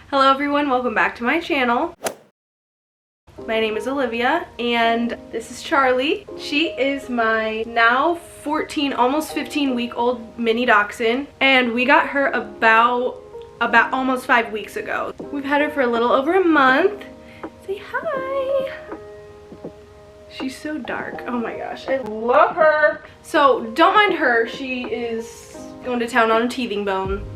Hello everyone, welcome back to my channel. My name is Olivia and this is Charlie. She is my now 14, almost 15-week-old mini dachshund, and we got her about almost 5 weeks ago. We've had her for a little over a month. Say hi. She's so dark. Oh my gosh, I love her. So don't mind her, she is going to town on a teething bone.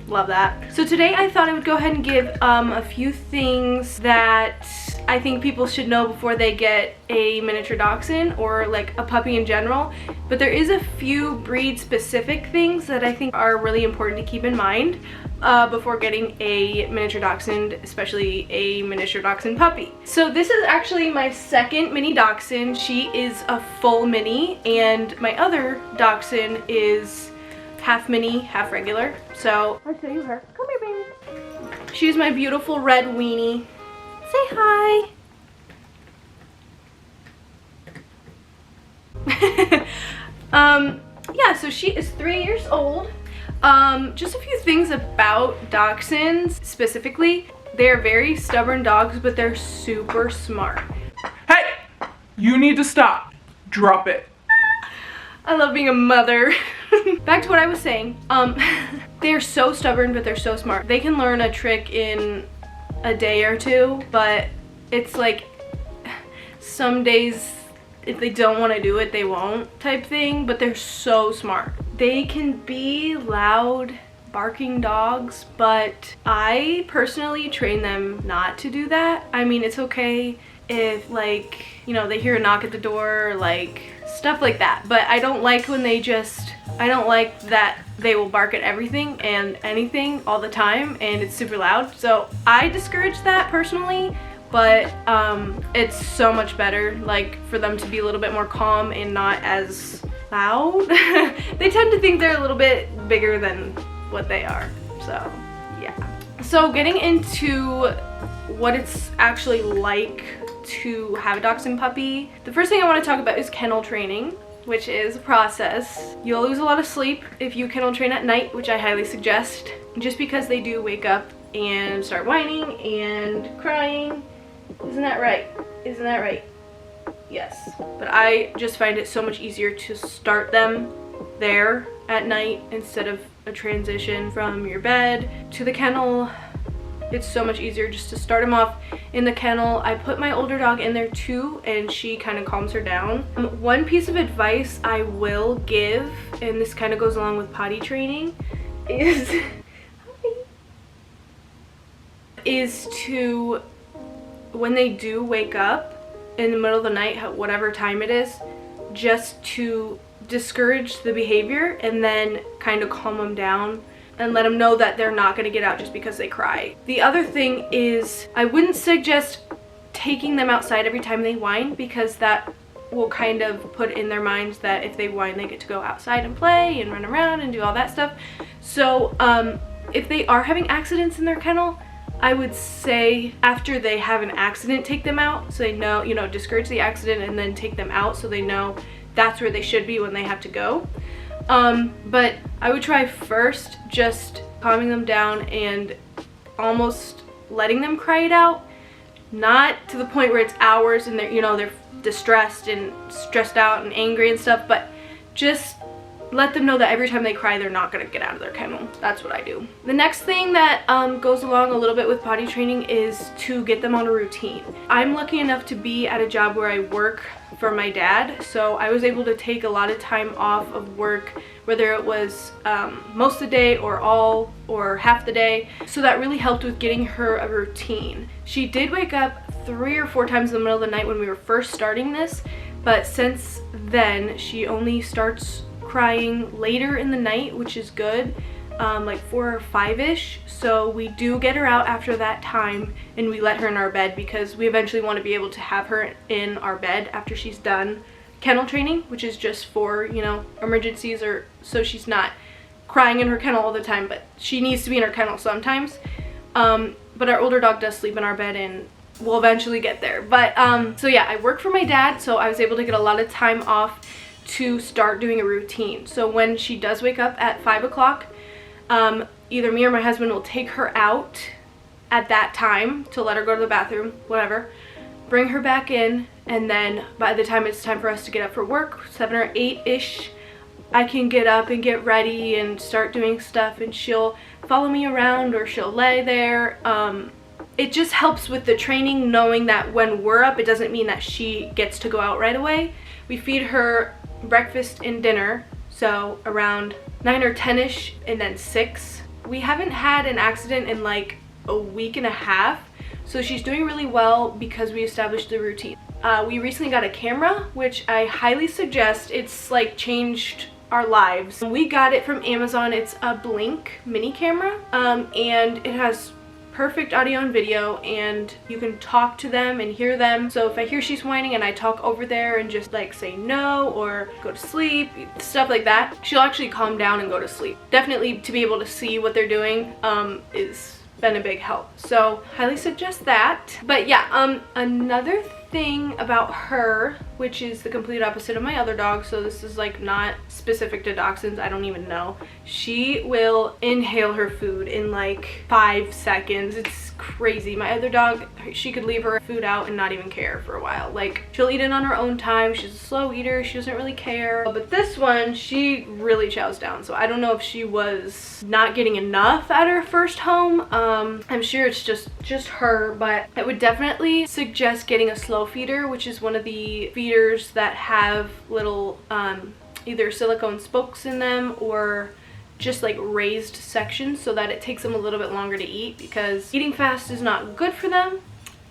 Love that. So today I thought I would go ahead and give a few things that I think people should know before they get a miniature dachshund or like a puppy in general. But there is a few breed specific things that I think are really important to keep in mind before getting a miniature dachshund, especially a miniature dachshund puppy. So this is actually my second mini dachshund. She is a full mini and my other dachshund is half mini, half regular. So I'll show you her. Come here, baby. She's my beautiful red weenie. Say hi. Yeah, so she is 3 years old. Just a few things about dachshunds specifically. They're very stubborn dogs, but they're super smart. Hey! You need to stop. Drop it. I love being a mother. Back to what I was saying. They're so stubborn, but they're so smart. They can learn a trick in a day or two, but it's like some days if they don't want to do it, they won't type thing, but they're so smart. They can be loud, barking dogs, but I personally train them not to do that. I mean, it's okay if, like, you know, they hear a knock at the door, like stuff like that, but I don't like when they just, I don't like that they will bark at everything and anything all the time and it's super loud. So I discourage that personally, but it's so much better like for them to be a little bit more calm and not as loud. They tend to think they're a little bit bigger than what they are, so yeah. So getting into what it's actually like to have a dachshund puppy, the first thing I want to talk about is kennel training, which is a process. You'll lose a lot of sleep if you kennel train at night, which I highly suggest, just because they do wake up and start whining and crying. Isn't that right? Isn't that right? Yes. But I just find it so much easier to start them there at night instead of a transition from your bed to the kennel. It's so much easier just to start them off in the kennel. I put my older dog in there too, and she kind of calms her down. One piece of advice I will give, and this kind of goes along with potty training, is to, when they do wake up in the middle of the night, whatever time it is, just to discourage the behavior and then kind of calm them down and let them know that they're not going to get out just because they cry. The other thing is, I wouldn't suggest taking them outside every time they whine, because that will kind of put in their minds that if they whine, they get to go outside and play and run around and do all that stuff. So if they are having accidents in their kennel, I would say after they have an accident, take them out so they know, you know, discourage the accident and then take them out so they know that's where they should be when they have to go. But I would try first just calming them down and almost letting them cry it out, not to the point where it's hours and they're, you know, they're distressed and stressed out and angry and stuff, but just let them know that every time they cry, they're not going to get out of their kennel. That's what I do. The next thing that goes along a little bit with potty training is to get them on a routine. I'm lucky enough to be at a job where I work for my dad, so I was able to take a lot of time off of work, whether it was most of the day or all or half the day. So that really helped with getting her a routine. She did wake up 3 or 4 times in the middle of the night when we were first starting this, but since then she only starts crying later in the night, which is good, like 4 or 5-ish. So we do get her out after that time and we let her in our bed, because we eventually want to be able to have her in our bed after she's done kennel training, which is just for, you know, emergencies, or so she's not crying in her kennel all the time, but she needs to be in her kennel sometimes. But our older dog does sleep in our bed and we'll eventually get there. But so yeah, I work for my dad, so I was able to get a lot of time off to start doing a routine. So when she does wake up at 5 o'clock, either me or my husband will take her out at that time to let her go to the bathroom, whatever, bring her back in, and then by the time it's time for us to get up for work, 7 or 8-ish, I can get up and get ready and start doing stuff, and she'll follow me around or she'll lay there. It just helps with the training, knowing that when we're up, it doesn't mean that she gets to go out right away. We feed her breakfast and dinner, so around 9 or 10-ish, and then 6. We haven't had an accident in like a week and a half, so she's doing really well because we established the routine. We recently got a camera, which I highly suggest. It's like changed our lives. We got it from Amazon. It's a Blink mini camera, and it has perfect audio and video, and you can talk to them and hear them. So if I hear she's whining and I talk over there and just like say no or go to sleep, stuff like that, she'll actually calm down and go to sleep. Definitely to be able to see what they're doing is been a big help, so highly suggest that. But yeah, another thing about her, which is the complete opposite of my other dog, so this is like not specific to dachshunds, I don't even know, she will inhale her food in like 5 seconds. It's crazy. My other dog, she could leave her food out and not even care for a while. Like, she'll eat it on her own time. She's a slow eater. She doesn't really care. But this one, she really chows down. So I don't know if she was not getting enough at her first home. I'm sure it's just her, but I would definitely suggest getting a slow feeder, which is one of the feeders that have little either silicone spokes in them or just like raised sections, so that it takes them a little bit longer to eat, because eating fast is not good for them.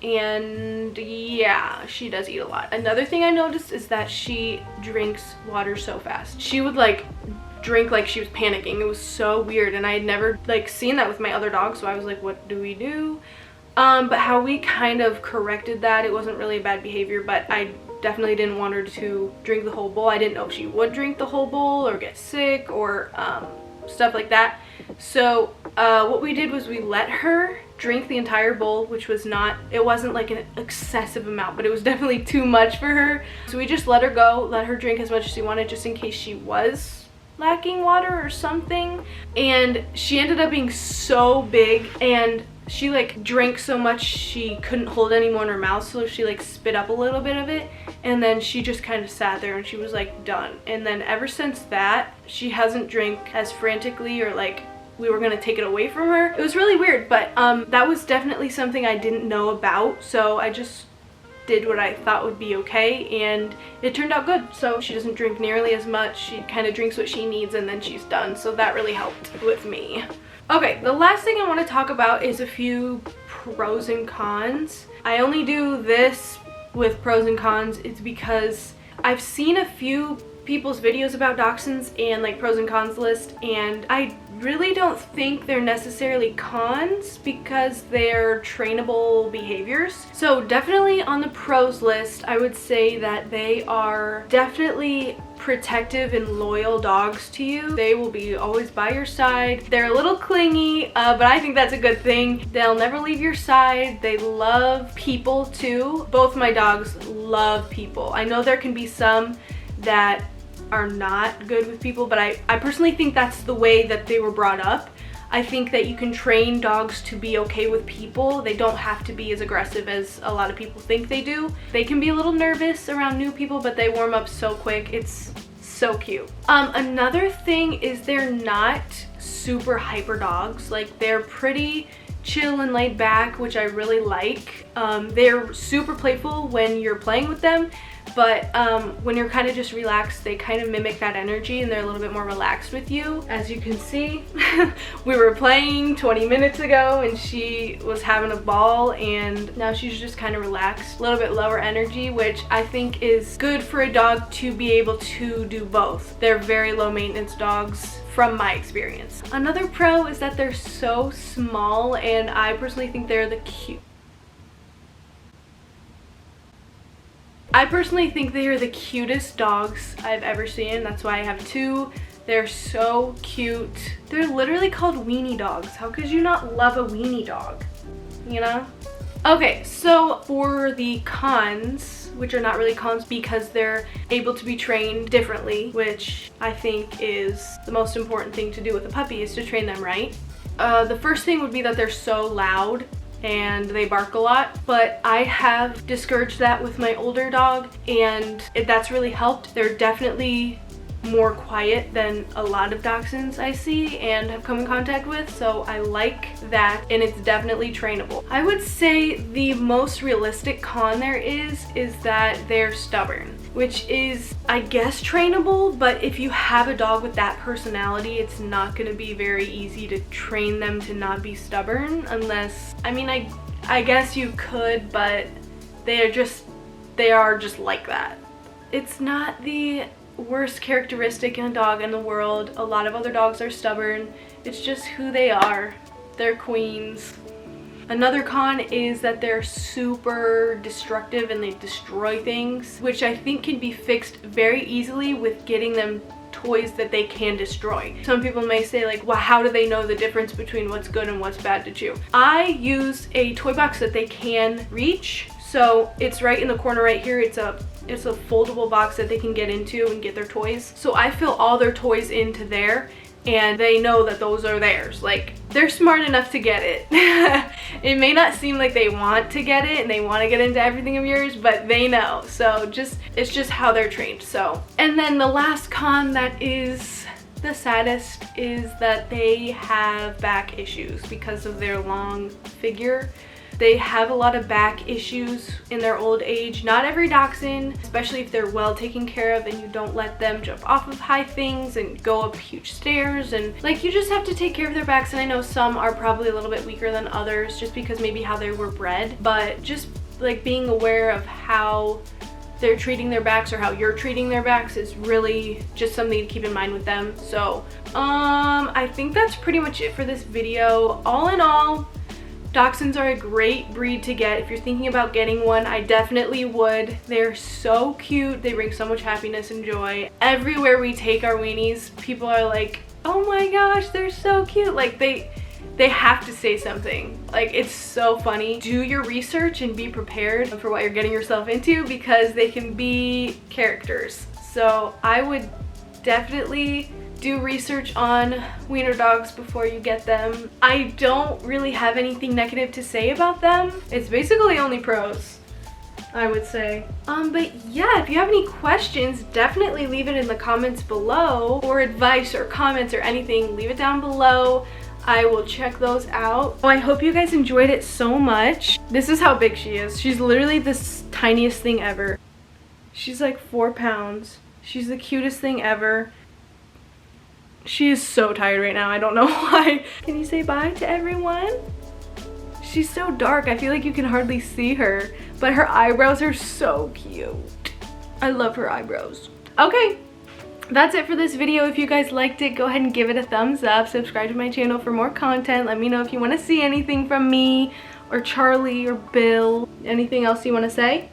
And yeah, she does eat a lot. Another thing I noticed is that she drinks water so fast. She would like drink like she was panicking. It was so weird, and I had never like seen that with my other dog, so I was like, what do we do? But how we kind of corrected that, it wasn't really a bad behavior, but I definitely didn't want her to drink the whole bowl. I didn't know if she would drink the whole bowl or get sick or stuff like that. So what we did was we let her drink the entire bowl, which was not, it wasn't like an excessive amount, but it was definitely too much for her. So we just let her go, let her drink as much as she wanted, just in case she was lacking water or something. And she ended up being so big, and she like drank so much she couldn't hold any more in her mouth, so she like spit up a little bit of it, and then she just kind of sat there and she was like done. And then ever since that, she hasn't drank as frantically, or like we were gonna take it away from her. It was really weird, but that was definitely something I didn't know about, so I just did what I thought would be okay, and it turned out good. So she doesn't drink nearly as much. She kind of drinks what she needs and then she's done, so that really helped with me. Okay, the last thing I want to talk about is a few pros and cons. I only do this with pros and cons. It's because I've seen a few people's videos about dachshunds and like pros and cons list, and I really don't think they're necessarily cons because they're trainable behaviors. So definitely on the pros list, I would say that they are definitely protective and loyal dogs to you. They will be always by your side. They're a little clingy, but I think that's a good thing. They'll never leave your side. They love people too. Both my dogs love people. I know there can be some that are not good with people, but I personally think that's the way that they were brought up. I think that you can train dogs to be okay with people. They don't have to be as aggressive as a lot of people think they do. They can be a little nervous around new people, but they warm up so quick. It's so cute. Another thing is they're not super hyper dogs. Like, they're pretty chill and laid back, which I really like. They're super playful when you're playing with them, but when you're kind of just relaxed, they kind of mimic that energy, and they're a little bit more relaxed with you. As you can see, we were playing 20 minutes ago and she was having a ball, and now she's just kind of relaxed, a little bit lower energy, which I think is good for a dog to be able to do both. They're very low maintenance dogs from my experience. Another pro is that they're so small, and I personally think they're the cutest dogs I've ever seen. That's why I have two. They're so cute. They're literally called weenie dogs. How could you not love a weenie dog? You know? Okay, so for the cons, which are not really cons because they're able to be trained differently, which I think is the most important thing to do with a puppy, is to train them right. The first thing would be that they're so loud. and they bark a lot, but I have discouraged that with my older dog, and that's really helped. They're definitely more quiet than a lot of dachshunds I see and have come in contact with, so I like that, and it's definitely trainable. I would say the most realistic con there is that they're stubborn, which is, I guess, trainable, but if you have a dog with that personality, it's not going to be very easy to train them to not be stubborn, unless, I mean, I guess you could, but they are just like that. It's not the worst characteristic in a dog in the world. A lot of other dogs are stubborn. It's just who they are. They're queens. Another con is that they're super destructive and they destroy things, which I think can be fixed very easily with getting them toys that they can destroy. Some people may say like, well, how do they know the difference between what's good and what's bad to chew? I use a toy box that they can reach. So it's right in the corner right here. It's a foldable box that they can get into and get their toys. So I fill all their toys into there, and they know that those are theirs. Like, they're smart enough to get it. It may not seem like they want to get it and they want to get into everything of yours, but they know. So it's just how they're trained. So, and then the last con that is the saddest is that they have back issues because of their long figure. They have a lot of back issues in their old age. Not every dachshund, especially if they're well taken care of and you don't let them jump off of high things and go up huge stairs, and like, you just have to take care of their backs. And I know some are probably a little bit weaker than others just because maybe how they were bred, but just like being aware of how they're treating their backs or how you're treating their backs is really just something to keep in mind with them. So I think that's pretty much it for this video. All in all, Dachshunds are a great breed to get. If you're thinking about getting one, I definitely would. They're so cute. They bring so much happiness and joy. Everywhere we take our weenies, people are like, oh my gosh, they're so cute. Like, they have to say something. Like, it's so funny. Do your research and be prepared for what you're getting yourself into, because they can be characters. So I would definitely do research on wiener dogs before you get them. I don't really have anything negative to say about them. It's basically only pros, I would say. But yeah, if you have any questions, definitely leave it in the comments below, or advice or comments or anything, leave it down below. I will check those out. Oh, I hope you guys enjoyed it so much. This is how big she is. She's literally the tiniest thing ever. She's like 4 pounds. She's the cutest thing ever. She is so tired right now. I don't know why. Can you say bye to everyone? She's so dark. I feel like you can hardly see her, but her eyebrows are so cute. I love her eyebrows. Okay, that's it for this video. If you guys liked it, go ahead and give it a thumbs up. Subscribe to my channel for more content. Let me know if you want to see anything from me or Charlie or Bill. Anything else you want to say?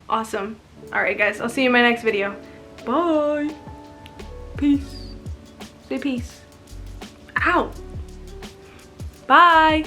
Awesome. All right, guys. I'll see you in my next video. Bye. Peace. Say peace. Ow. Bye.